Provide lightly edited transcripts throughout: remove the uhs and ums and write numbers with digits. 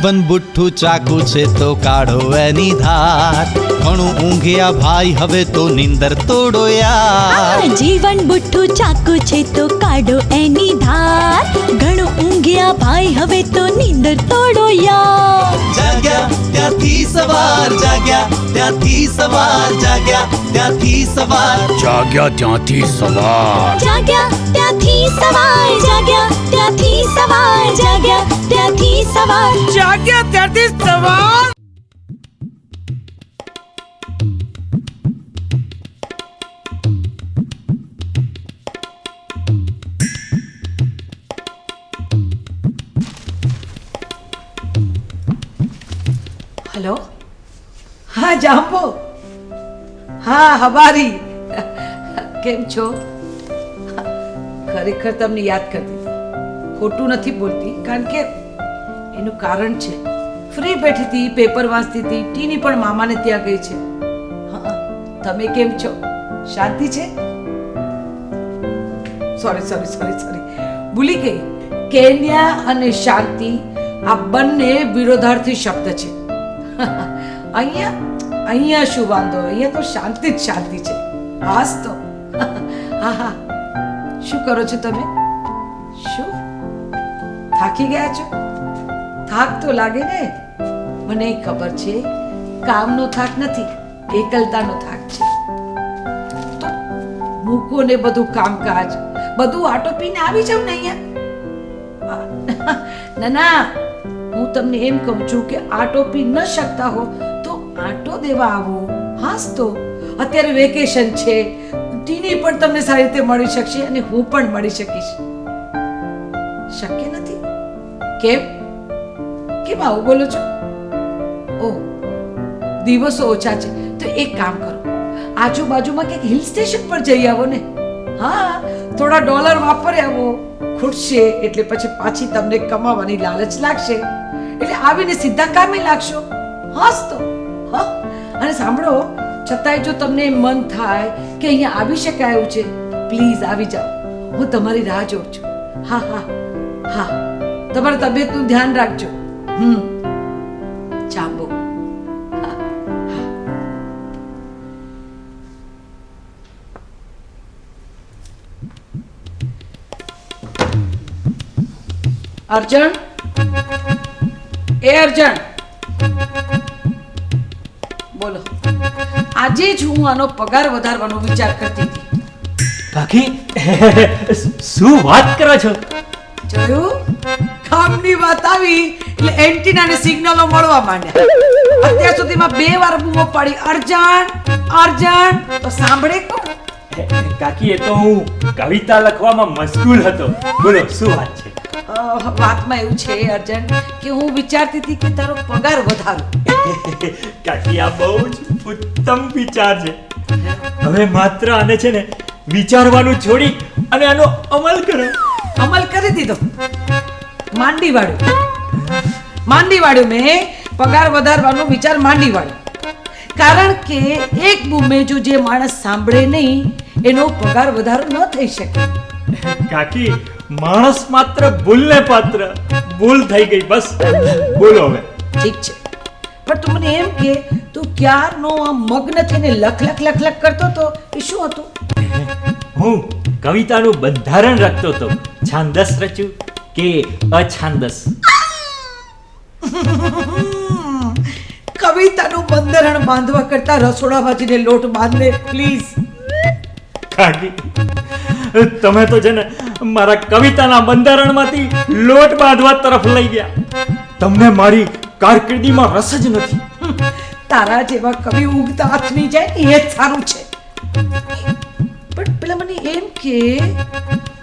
જીવન બુઠ્ઠું ચાકુ છે તો કાઢો એની ધાર. ઘણું ઊંઘ્યા ભાઈ હવે તો નીંદર તોડો યાર. જીવન બુઠ્ઠું ચાકુ છે તો કાઢો એની ધાર. ઘણું ઊંઘ્યા ભાઈ હવે તો નીંદર તોડો યાર. જાગ્યા ત્યાંથી સવાર, જાગ્યા ત્યાંથી સવાર, જાગ્યા ત્યાંથી સવાર, જાગ્યા ત્યાંથી સવાર, જાગ્યા ત્યાંથી સવાર, જાગ્યા ત્યાંથી સવાર, જાગ્યા ત્યાંથી સવાર, જાગ્યા ત્યાંથી સવાર. हेलो, हाँ जाम्बो, हाँ हमारी કેમ છો? ખરેખર તમને યાદ કરતી હતી. ખોટું નથી બોલતી, કારણ કે એનું કારણ છે. ફ્રી બેઠી હતી, પેપર વાંચતી હતી, ટીની પણ મામાને ત્યાં ગઈ છે. હા, તમે કેમ છો? શાંતિ છે? સોરી ભૂલી ગઈ. કેન્યા અને શાંતિ આ બંને વિરોધાર્થી શબ્દ છે. અહીંયા શું વાંધો? અહીંયા તો શાંતિ જ શાંતિ છે. હાસ તો હા. શું કરો છો તમે? શું થાકી ગયા છો? થાક તો લાગે ને. મને ખબર છે, કામનો થાક નથી, એકલતાનો થાક છે. તો મૂકો ને બધું કામકાજ, બધું આટોપીને આવી જાવ ને અહીંયા. ના, હું તમને એમ કહું છું કે આટોપી ન શકતા હો તો આટો દેવા આવો. હાસ તો અત્યારે વેકેશન છે, ટીની પણ તમને સારી રીતે મળી શકશે અને હું પણ મળી શકીશ. શક્ય નથી? કેમ આવું બોલો છો? ઓહ, દિવસો ઓછા છે તો એક કામ કરો, આજુબાજુમાં ક્યાંક હિલ સ્ટેશન પર જઈ આવો ને. હા, થોડા ડોલર વાપરી આવો. ખૂટશે એટલે પછી પાછી તમને કમાવાની લાલચ લાગશે, એટલે આવીને સીધા કામે લાગશો. હાસ તો હા. અને સાંભળો, છતાંય જો તમને મન થાય કે અહીંયા આવી શકાય એવું છે, પ્લીઝ આવી જાઓ. હું તમારી રાહ જોઉં છું. હા, તમારી તબિયતનું ધ્યાન રાખજો. ચાંબો. અર્જણ, બોલો. આજે જ હું આનો પગાર વધારવાનો વિચાર કરતી હતી. કાકી, શું વાત કરો છો? જોયું? કામની વાત આવી એટલે એન્ટીના ને સિગ્નલો મળવા માંડ્યા. અત્યાર સુધીમાં 2 વાર બૂમો પાડી, અર્જણ, તો સાંભળે કોણ? કાકી, એ તો હું કવિતા લખવામાં મશગુલ હતો. બોલો, શું વાત છે? વાતમાં એવું છે અર્જણ કે હું વિચારતી હતી કે તારો પગાર વધારો. કાકી, આ બહુ જ ઉત્તમ વિચાર છે. હવે માત્ર આને છે ને વિચારવાનું છોડી અને આનો અમલ કરો. અમલ કરી દીધો. માંડી વાળ્યું મેં પગાર વધારવાનો વિચાર માંડી વાળ્યો. કારણ કે એક બૂમે જો જે માણસ સાંભળે નહીં એનો પગાર વધારો ન થઈ શકે. કાકી, માણસ માત્ર ભૂલને પાત્ર. ભૂલ થઈ ગઈ, બસ. બોલો હવે. ઠીક છે, પણ તું મને એમ કે તું ક્યારનો આ મગ્ન થઈને લખ કરતો તો એ શું હતું? હું કવિતાનું બંધારણ રચતો હતો. છાંદસ રચ્યું કે અછાંદસ? કવિતાનું બંધારણ બાંધવા કરતા રસોડામાં જઈને લોટ બાંધને પ્લીઝ. કાકી, તમે તો છે ને મારા કવિતાના બંધારણમાંથી લોટ બાંધવા તરફ લઈ ગયા. તમને મારી કારકિર્દીમાં રસ જ નથી. તારા જેવા કવિ ઉગતા હાથની જાય એ જ સારું છે. પણ પેલા મને એમ કે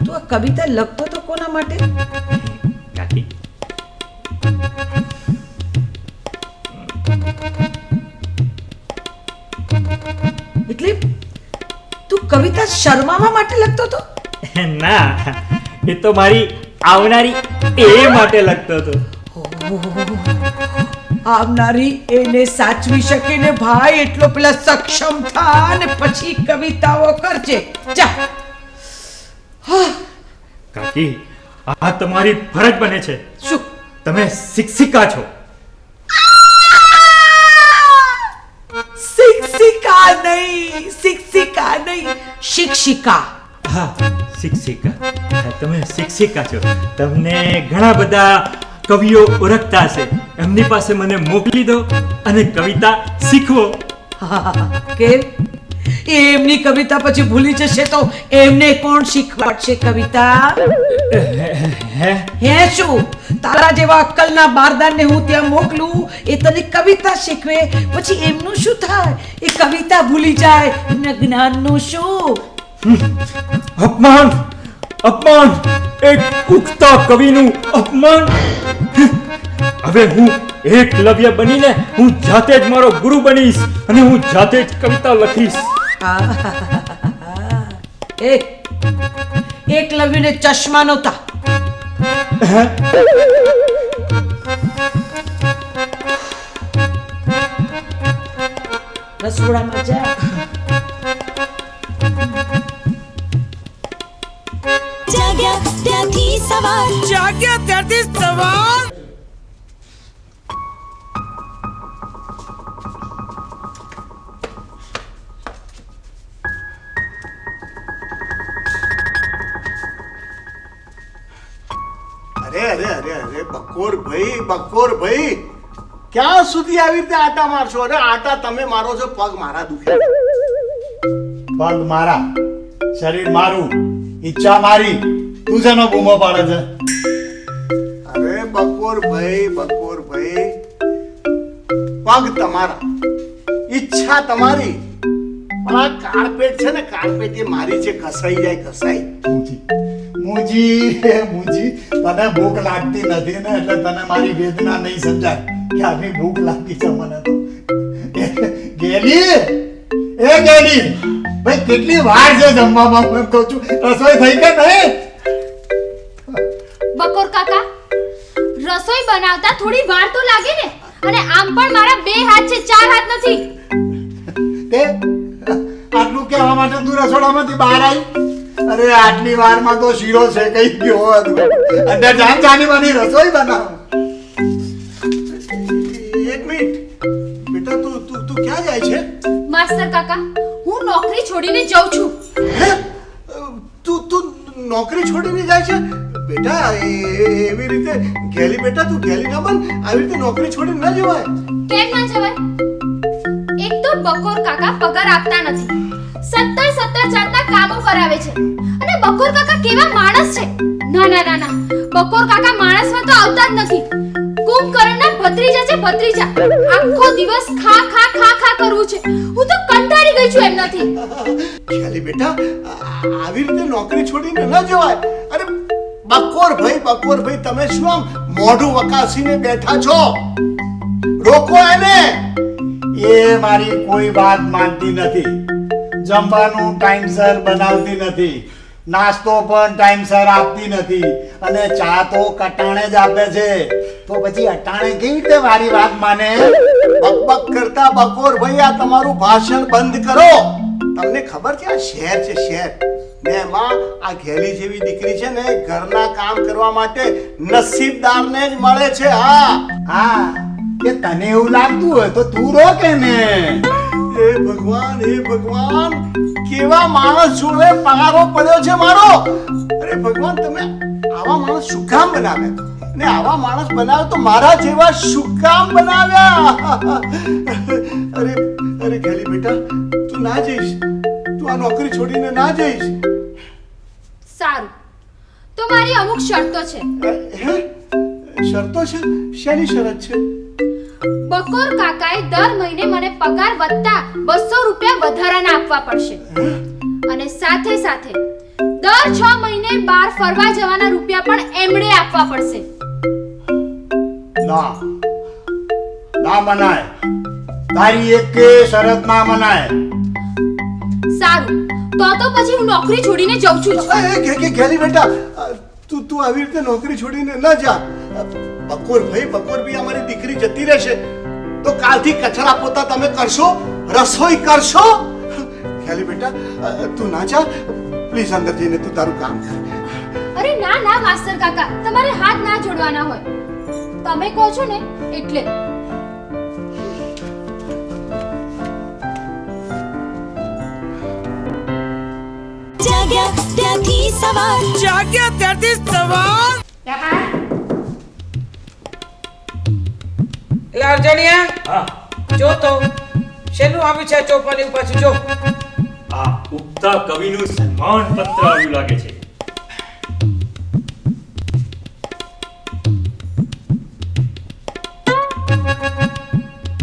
તું આ કવિતા લખતો તો કોના માટે? કાકી, એટલે તું કવિતા શર્માવા માટે લખતો તો? ના, એ તો મારી આવનારી એ માટે લખતો હતો. આવનારી એને સાચવી શકે ને ભાઈ, એટલો પેલા સક્ષમ થા ને પછી કવિતાઓ કરજે. જા. કાકી, આ તમારી ફરજ બને છે. શું? તમે શિક્ષિકા છો. નહીં, શિક્ષિકા નહીં, શિક્ષિકા. હા શિક્ષિકા. હા, તમે શિક્ષિકા છો. તમને ઘણા બધા કવિઓ ઓળખતા હશે. એમની પાસે મને મોકલી દો અને કવિતા શીખવો. કેમ? એમની કવિતા પછી ભૂલી જશે તો એમને કોણ શીખવાડશે કવિતા? હે હે શું? તારા જેવા અક્કલના બારદાનને હું ત્યાં મોકલું, એ તને કવિતા શીખવે, પછી એમનું શું થાય? એ કવિતા ભૂલી જાય ને જ્ઞાનનું શું? અપમાન, અપમાન, એક ઉગતા કવિનું અપમાન. હવે હું એકલવ્ય બનીને હું જાતે જ મારો ગુરુ બનીશ અને હું જાતે જ કવિતા લખીશ. એકલવ્યને ચશ્મા નહોતા. રસોડામાં જા. જાગ્યા ત્યાંથી સવાર જાગ્યા ત્યારથી સવાર. અરે બકોર ભાઈ ક્યાં સુધી આવી રીતે આટા મારશો? અરે આટા તમે મારો છો, પગ મારા દુખે. પગ મારા, શરીર મારું, ઈચ્છા મારી, તું જેનો બૂમો પાડે છે? અરે બકોર ભાઈ પગ તમારા, ઈચ્છા તમારી, પણ આ કાર્પેટ છે ને, કાર્પેટ એ મારી છે, ઘસાઈ જાય ઘસાઈ. મુજી તને ભૂખ લાગતી નથી ને, એટલે તને મારી વેદના નહીં સમજાય કે આની ભૂખ લાગી છે મને તો. ગેલી, એ ગેલી ભાઈ, કેટલી વાર છે જમવામાં? હું કહું છું રસોઈ થઈ કે નહીં? બકોર કાકા, રસોઈ બનાવતા થોડી વાર તો લાગે ને, અને આમ પણ મારા 2 હાથ છે, 4 હાથ નથી. તે આટલું કહેવા માટે તું રસોડામાંથી બહાર આવી? અરે આટલી વારમાં તો શીરો શેકાઈ ગયો હતો. અંદર જાન જાની માની રસોઈ બનાવ. એક મિનિટ બેટા, તું ક્યાં જાય છે? માસ્ટર કાકા, હું નોકરી છોડીને જઉં છું. હે? તું નોકરી છોડીને જાય છે બેટા? એવી રીતે ગેલી બેટા, તું ગેલી ના બન. આવી રીતે નોકરી છોડીને ન જવાય. કેમ ના જવાય? એક તો બકોર કાકા પગાર આપતા નથી, 17 જાતના કામો કરાવે છે. અને બકોર કાકા કેવા માણસ છે! ના, બકોર કાકા માણસમાં તો આવતા જ નથી. કુંભકર્ણના ભત્રીજા છે, ભત્રીજા. આખો દિવસ ખા કરવું છે. હું તો કંટાળી ગઈ છું એમનાથી. ગેલી બેટા, આવી રીતે નોકરી છોડીને ન જવાય. અરે બકોર ભાઈ, તમે શું આમ મોઢું વકાસીને બેઠા છો? રોકો એને. એ મારી કોઈ વાત માનતી નથી. જમવાનું ટાઈમસર બનાવતી નથી, નાસ્તો પણ ટાઈમસર આપતી નથી, અને ચા તો કટાણે જ આપે છે. તો પછી અટાણે કેવી રીતે મારી વાત માને? બકબક કરતા બકોર ભાઈ, આ તમારું ભાષણ બંધ કરો. તમને ખબર છે આ શહેર છે, શહેર ને એમાં આ ઘેલી જેવી દીકરી છે ને, ઘરના કામ કરવા માટે નસીબદારને જ મળે છે. હા, કે તને એવું લાગતું હોય તો તું રોકે ને. હે ભગવાન, કેવા માણસ જોડે પગારો પડ્યો છે મારો. અરે ભગવાન, તમે આવા માણસ શું કામ બનાવ્યા? ને આવા માણસ બનાવ્યો તો મારા જેવા શું કામ બનાવ્યા? અરે ગેલી બેટા, તું ના જઈશ, તું આ નોકરી છોડીને ના જઈશ. સારું, તો મારી અમુક શરતો છે. હે? શરતો છે? શેની શરત છે? બકોર કાકાએ દર મહિને મને પગાર વધતા 200 રૂપિયા વધારાના આપવા પડશે. અને સાથે સાથે દર 6 મહિને બહાર ફરવા જવાના રૂપિયા પણ એમણે આપવા પડશે. ના મનાય. તારી એક શરત ના મનાય. સારું, તો પછી હું નોકરી છોડીને જઉં છું. ગેલી બેટા, તું આવી રીતે નોકરી છોડીને ન જા. બકોર ભાઈ અમારી દીકરી જતી રહેશે તો કાલથી કચરા પોતા તમે કરશો, રસોઈ કરશો. ગેલી બેટા, તું ના જા પ્લીઝ, અંદર જઈને તું તારું કામ કર. અરે ના માસ્ટર કાકા, તમારે હાથ ના જોડવાના હોય. તમે કહો છો ને એટલે. જાગ્યા ત્યાંથી સવાર જાગ્યા ત્યારથી સવાર લારજણિયા હા જો તો શેનું આવ્યું છે ચોપાની પાછું જો આ ઉગતા કવિનું સન્માન પત્ર આવ્યું લાગે છે.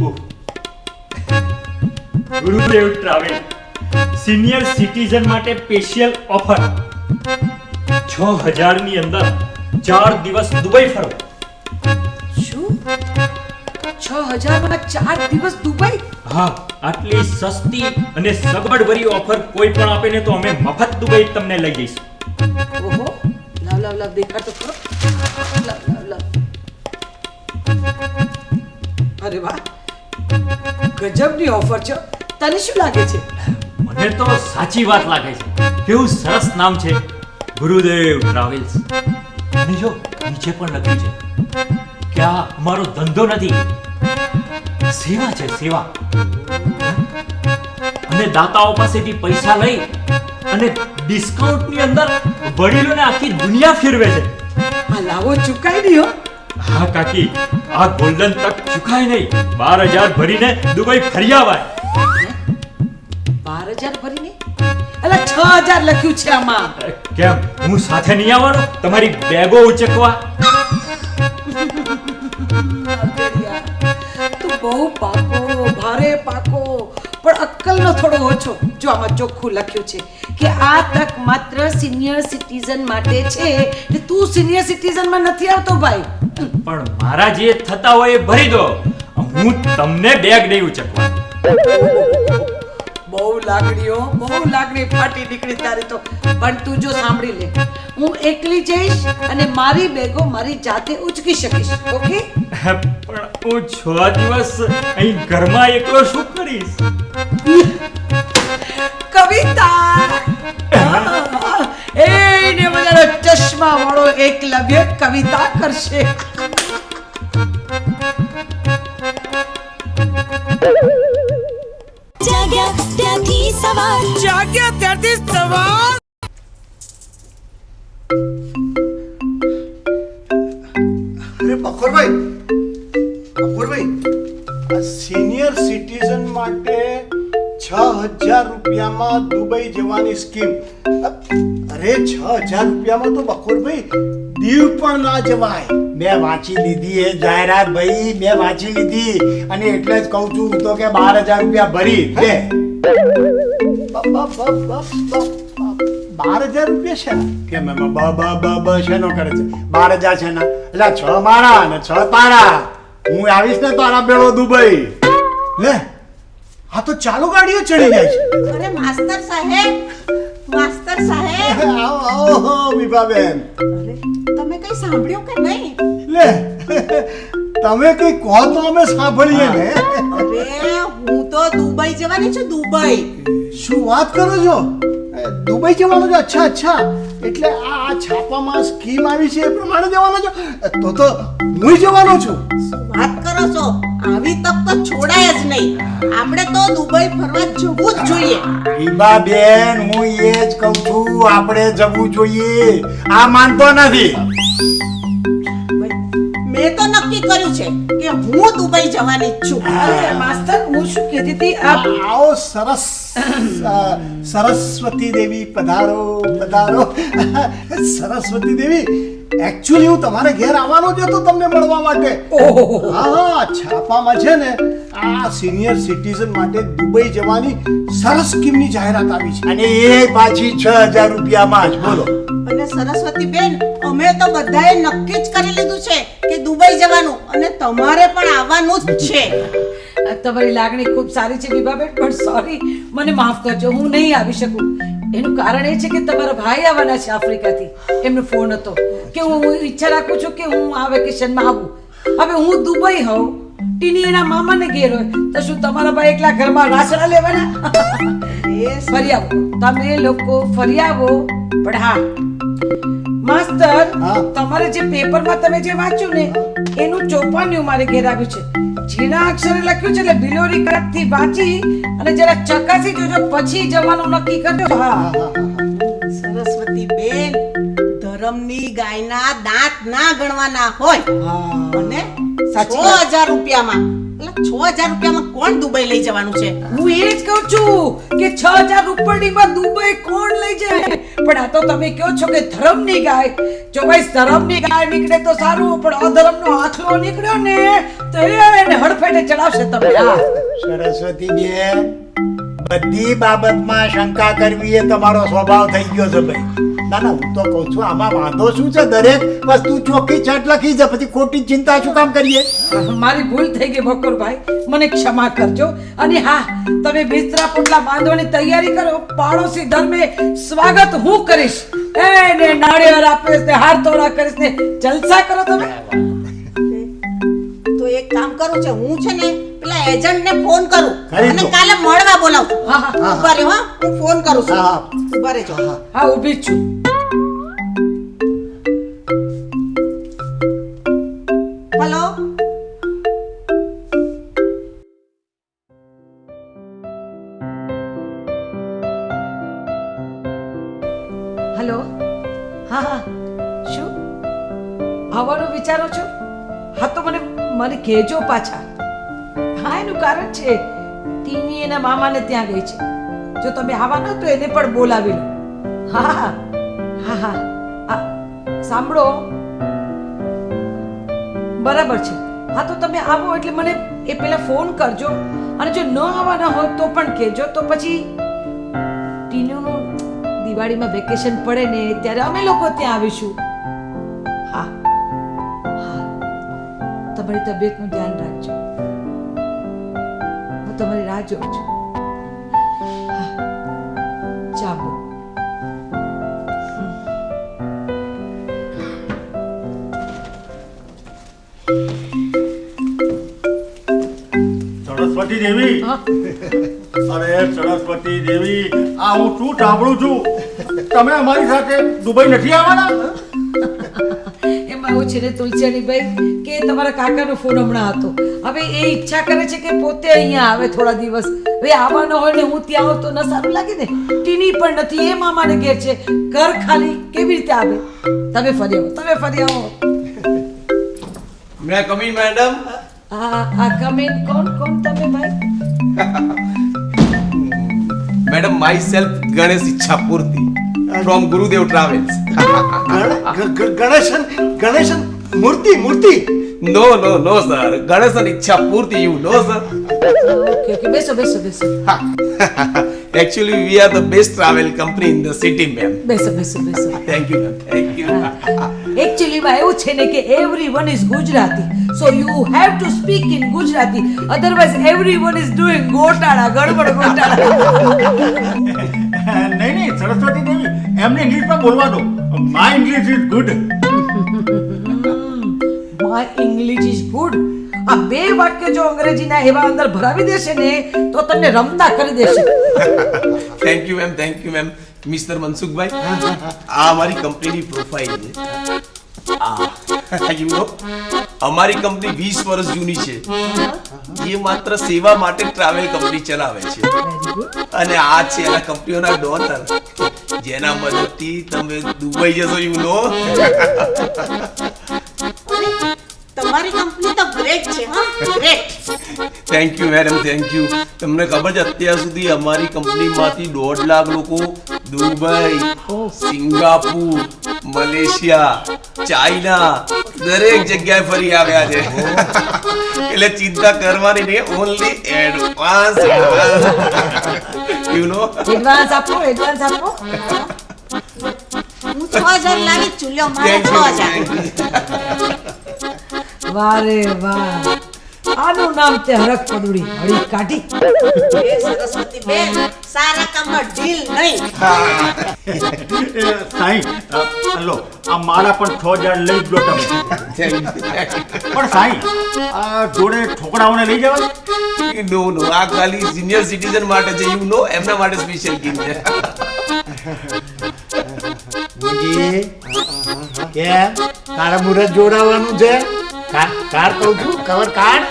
ઉહ. ગુરુદેવ ટ્રાવેલ સિનિયર સિટીઝન માટે સ્પેશિયલ ઓફર 6000 ની અંદર 4 દિવસ દુબઈ ફરો. શું 6000 માં 4 દિવસ દુબઈ? હા, આટલી સસ્તી અને સગવડભરી ઓફર કોઈ પણ આપે ને તો અમે મફત દુબઈ તમને લઈ જઈશું. ઓહો લાવ લાવ લાવ દેખાડ તો ખરો. લાવ લાવ લાવ. અરે વાહ ગજબની ઓફર છે. તને શું લાગે છે? મને તો સાચી વાત લાગે છે. કેવું સરસ નામ છે, ગુરુદેવ ટ્રાવેલ્સ. અને જો નીચે પણ લખ્યું છે કે આ અમારો ધંધો નથી, સેવા છે, સેવા. અને દાતાઓ પાસેથી પૈસા લઈ અને ડિસ્કાઉન્ટની અંદર વડીલોને આખી દુનિયા ફેરવે છે. આ લાવો ચુકાઈ નહીં હો. હા કાકી, આ ગોલ્ડન તક ચૂકાય નહીં. 12000 ભરીને દુબઈ ફરી આવાય. 12000 ભરીને? અલા 6000 લખ્યું છે આમાં. કેમ, હું સાથે નહીં આવવાનો તમારી બેગો ઉચકવા? તું બહુ પાકો, ભારે પાકો, પણ અક્કલનો થોડો ઓછો. જો આમાં ચોખ્ખું લખ્યું છે કે આ તક માત્ર સિનિયર સિટીઝન માટે છે. એટલે તું સિનિયર સિટીઝન માં નથી આવતો ભાઈ. પણ મારા જે થતા હોય એ ભરી દો. હું તમને બેગ નહીં ઉચકવા. બહુ લાગણી ફાટી નીકળી તારી તો. પણ તું જો સાંભળી લે, હું એકલી જઈશ અને મારી બેગો મારી જાતે ઉચકી શકીશ. ઓકે? પણ હું 6 દિવસ અહીં ઘરમાં એકલો શું કરીશ? કવિતા એને મને ચશ્મા વાળો એકલવ્ય કવિતા કરશે. જાગ્યા ત્યાંથી સવાર જાગ્યા ત્યારથી સવાર અરે બકોરભાઈ, આ સિનિયર સિટીઝન માટે 6000 રૂપિયામાં દુબઈ જવાની સ્કીમ. અરે 6000 રૂપિયામાં તો બકોરભાઈ દીવ પણ ના જવાય. મેં વાંચી લીધી એ જાહેરાત ભાઈ, મેં વાંચી લીધી અને એટલે જ કહું છું તો કે 12000 રૂપિયા ભરી લે. 12000 રૂપિયા છે? કેમ એમાં બ શેનો કરે છે? 12000 છે ને, એટલે 6 મારા ને 6 તારા. હું આવીશ ને તારા બેડો દુબઈ. લે, આ તો ચાલુ ગાડીઓ ચડી જાય છે. અરે માસ્તર સાહેબ, માસ્તર સાહેબ, આવો આવો વિભાબેન. અરે તમે કઈ સાંભળ્યું કે નહીં? લે તમે કઈ કહો તો અમે સાંભળીએ ને. અરે હું તો દુબઈ જવાની છું, દુબઈ. શું વાત કરો છો? દુબઈ જવાનું છે? અચ્છા અચ્છા, એટલે આ છાપામાં સ્કીમ આવી છે એ પ્રમાણે જવાનો છો? તો હું જવાનો છું. શું વાત કરો છો? આવી તક તો છોડાય જ નહીં. આપણે તો દુબઈ ફરવા જવું જ જોઈએ. હિબાબેન, હું એ જ કહું છું, આપણે જવું જોઈએ. આ માનતો નથી. મેં તો નક્કી કર્યું છે કે હું દુબઈ જવાની જ છું. અરે માસ્તર, હું શું કહેતી હતી? આવો સરસ સરસ્વતી દેવી પધારો પધારો. સરસ્વતી દેવી, એકચ્યુઅલી હું તમારે ઘેર આવવાનો જ હતો તમને મળવા માટે. હા, છાપામાં છે ને આ સિનિયર સિટીઝન માટે દુબઈ જવાની સરસ સ્કીમની જાહેરાત આવી છે અને એ પાછી 6000 રૂપિયામાં જ. બોલો. અને સરસ્વતી બેન, અમે તો બધાએ નક્કી જ કરી લીધું છે કે દુબઈ જવાનું, અને તમારે પણ આવવાનું જ છે. તમારી લાગણી ખૂબ સારી છે વિભાબેન, પણ સોરી, મને માફ કરજો, હું નહીં આવી શકું. એનું કારણ એ છે કે તમારા ભાઈ આવવાના છે આફ્રિકાથી. એમનો ફોન હતો કે હું ઈચ્છા રાખું છું કે હું આ વેકેશનમાં આવું. હવે હું દુબઈ હોઉં, ટીની એના મામાને ઘેર હોય, તો શું તમારા ભાઈ એકલા ઘરમાં રાસડા લેવાના? ફરી આવો, તમે લોકો ફરી આવો. પણ હા માસ્તર, તમારે જે પેપરમાં તમે જે વાંચ્યું ને એનું ચોપાન્યું મારે ઘેર આવ્યું છે. ઝીણા અક્ષરે લખ્યું છે, એટલે બિલોરી કાગળથી વાંચી અને જરા ચકાસી જોજો, પછી જવાનું નક્કી કરજો. હા, સરસ્વતી બેન, ધરમની ગાયના દાંત ના ગણવાના હોય અને સાચી 6000 રૂપિયામાં, એટલે 6000 રૂપિયામાં કોણ દુબઈ લઈ જવાનું છે? હું એ જ કહું છું કે 6000 રૂપિયામાં દુબઈ કોણ લઈ જાય? પણ આ તો તમે કહો છો કે ધર્મની ગાય. જો ભાઈ ધર્મની ગાય નીકળે તો સારું, પણ અધર્મનો આખલો નીકળ્યો ને તો એને હડફેટે ચડાવશે તમે. સરસ્વતી બેન, બધી બાબતમાં શંકા કરવી એ તમારો સ્વભાવ થઈ ગયો છે ભાઈ. ના ના, હું તો કહું છું આમાં વાંધો શું છે? દરેક વસ્તુ ચોખ્ખી છટ લખી છે, પછી ખોટી ચિંતા શું કામ કરીએ? મારી ભૂલ થઈ ગઈ બકોરભાઈ, મને ક્ષમા કરજો. અને હા, તમે બિસ્તરા પોટલા બાંધવાની તૈયારી કરો. પાડોશી ધર્મે સ્વાગત હું કરીશ. એને નાળિયેર આપીશ ને હાર તોરા કરીશ ને જલસા કરો તમે. તો એક કામ કરું છે, હું છે ને પેલા એજન્ટ ને ફોન કરું કરી અને દો. કાલે મળવા બોલાવું. હા હા ઉભા રહ્યો, હા, હું ફોન કરું છું. હા. ઉભા રહેજો. હા, ઊભી જ છું. Hello, hello. હા હા, શું આવવાનું વિચારો છો? હા તો મને કહેજો પાછા. હા, એનું કારણ છે ટીની એના મામાને ત્યાં ગઈ છે. જો તમે આવવાના તો એને પણ બોલાવી લો. હા હા હા હા હા, સાંભળો, બરાબર છે. હા તો તમે આવો એટલે મને એ પહેલા ફોન કરજો. અને જો ન આવવાના હોય તો પણ કહેજો. તો પછી ટીનુનું દિવાળીમાં વેકેશન પડે ને ત્યારે અમે લોકો ત્યાં આવીશું. હા હા, તમારી તબિયતનું ધ્યાન રાખજો. હું તમારી રાહ જોઉં છું. હા, ચાલો. સરસ્વતી દેવી, હા, અરે સરસ્વતી દેવી, આ હું શું સાંભળું છું? તમે અમારી સાથે દુબઈ નથી આવવાના? એમાં એવું છે ને તુલસીયાણીભાઈ કે તમારા કાકાનો ફોન હમણાં હતો. હવે એ ઈચ્છા કરે છે કે પોતે અહીંયા આવે થોડા દિવસ. હવે આવવાનો હોય ને હું ત્યાં આવું તો ન સારું લાગે ને. ટીની પણ નથી, એ મામાને ઘેર છે. ઘર ખાલી કેવી રીતે આવે? તમે ફરી આવો, તમે ફરી આવો. May I come in, madam? આ કમિન કોણ તમે ભાઈ? Madam, myself Ganesh Ichhapurti from Gurudev Travels. ગણેશન મૂર્તિ. No, sir. Ganesh and Ichhapurti, you know, sir. Okay, બેસો. Actually, we are the best travel company in the city, ma'am. બેસો. Thank you, ma'am. Thank you. Actually માં એવું છે ને કે everyone is Gujarati, so you have to speak in Gujarati, otherwise everyone is doing ગડબડ ગોટાળા. નહીં, સરસ્વતી દેવી, એમને ઇંગ્લિશમાં બોલવા દો. My English is good. My English is good. આ બે વાક્ય જો અંગ્રેજીના એવા અંદર ભરાવી દેશે ને તો તમને રમતા કરી દેશે. Thank you, ma'am. Mr. Mansukh, આ અમારી કંપનીની પ્રોફાઇલ છે. You know, અમારી કંપની 20 વર્ષ જૂની છે. એ માત્ર સેવા માટે ટ્રાવેલ કંપની ચલાવે છે. અને આ છે એના કંપનીઓના ડોટર, જેના મદદથી તમે દુબઈ જશો. યુ નો, તમારી કંપની તો ગ્રેટ છે. હા, great. Thank you madam, thank you. તમને ખબર છે અત્યાર સુધી અમારી કંપનીમાંથી 1.5 લાખ લોકો દુબઈ, સિંગાપુર, મલેશિયા, ચાઇના દરેક જગ્યાએ ફરી આવ્યા છે. એટલે ચિંતા કરવાની નહીં, only advance. You know, advance આપો. હું 6000 લાવી જ છું. લ્યો, મારા થેન્ક યુ. 6000. વાહ રે વાહ, આનું નામ તે હરખ પડુડી હળી કાઢી. એ સરસ્વતી બેન, સારા કામમાં ઢીલ નહીં. સાईं, લો આ મારા પણ 6000 લઈ જ લો તમે. પણ સાईं, આ જોડે છોકરાઓને લઈ જવા? નો, આ ખાલી સિનિયર સિટીઝન માટે છે. યુ નો, એમના માટે સ્પેશિયલ ગીમ છે. મુજી, કેમ તારા મુરત જોડાવાનું છે? કાર કહું છું, કવર કાઢ.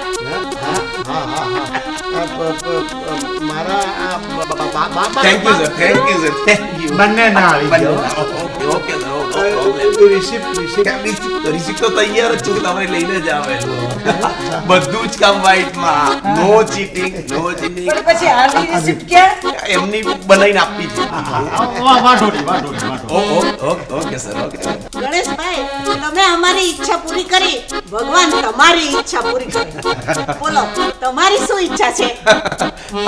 મારા આ thank you sir, thank you sir, thank you. બંને ના આવી જાઓ. ઓકે ઓકે સર, નો પ્રોબ્લેમ. રિસિપ્ટ તો તૈયાર જ છું, તમારે લઈને જ આવે. બધું જ કામ વ્હાઈટમાં, નો ચીટિંગ, નો ચીટિંગ. પણ પછી આની રિસિપ્ટ ક્યાં? એમની બનાવીને આપી છે. Okay sir, okay. ગણેશભાઈ તમે અમારી ઈચ્છા પૂરી કરી, ભગવાન તમારી ઈચ્છા પૂરી કરે. બોલો તમારી શું ઈચ્છા છે?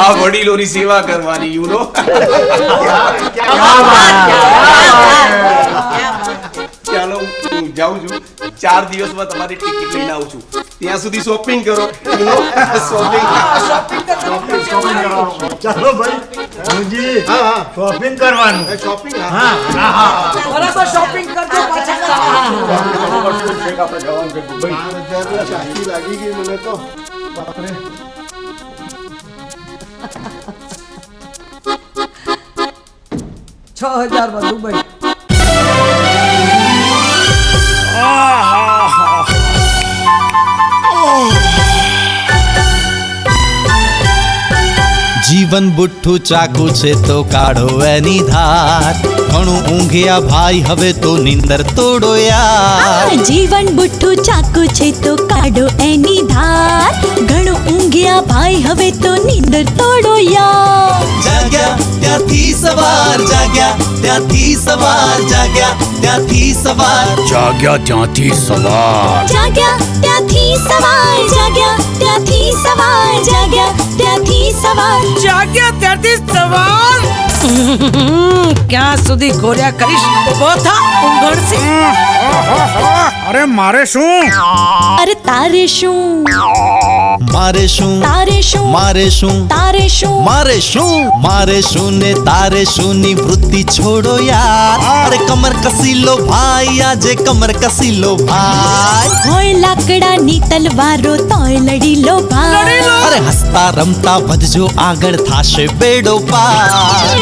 આ વડીલોની સેવા કરવાની, યુ નો. ચાલો હું જાઉં છું. 4 દિવસમાં તમારી ટિકિટ લઈને આવું છું. ત્યાં સુધી શોપિંગ કરો. શોપિંગ ચાલો ભાઈ મુજી, શોપિંગ કરવાનું. શોપિંગ બરાબર શોપિંગ કરજો પાછા. શાંતિ લાગી ગઈ મને તો. બાપરે. $6,000 માં દુબઈ. જીવન બુઠ્ઠું ચાકુ છે તો કાઢો એની ધાર. ઘણું ઊંઘ્યા ભાઈ હવે તો નીંદર તોડો યાર. જીવન બુઠ્ઠું ચાકુ છે તો કાઢો એની ધાર. ઘણું ઊંઘ્યા ભાઈ હવે તો નીંદર તોડો યાર. જાગ્યા ત્યાંથી સવાર, જાગ્યા ત્યાંથી સવાર, જાગ્યા ત્યાંથી સવાર. જાગ્યા ત્યાંથી સવાર. જાગ્યા ત્યાંથી સવાર, જાગ્યા ત્યાંથી સવાર, જાગ્યા ત્યાંથી સવાર. જાગ્યા ત્યારથી સવાર. ક્યાં સુધી ઘોર્યા કરીશ? ઉભો થા, ઊંઘણશે. અરે મારે શું? અરે તારે શું? મારે શું, તારે શું? મારે શું, તારે શું? મારે શું, મારે શું ને તારે શું ની વૃત્તિ છોડો યાર. અરે કમર કસી લો ભાઈ, આજે કમર કસી લો ભાઈ. હોય લાકડાની તલવારો તોય લડી લો ભાઈ. અરે હસતા રમતા વધજો આગળ, થાશે બેડો પાર.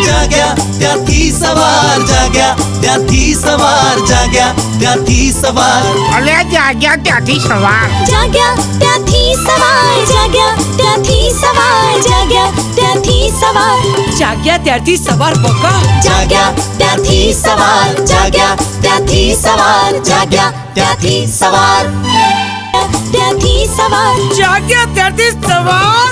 જાગ્યા ત્યાંથી સવાર, જાગ્યા ત્યાંથી સવાર, જાગ્યા ત્યાંથી સવાર. અલે જાગ્યા ત્યાંથી સવાર. જાગ્યા ત્યાંથી સવાર, જાગ્યા ત્યાંથી સવાર, જાગ્યા ત્યાંથી સવાર. જાગ્યા ત્યારથી સવાર બકા. જાગ્યા ત્યાંથી સવાર, જાગ્યા ત્યાંથી સવાર, જાગ્યા ત્યાંથી સવાર. ત્યાંથી સવાર. જાગ્યા ત્યારથી સવાર.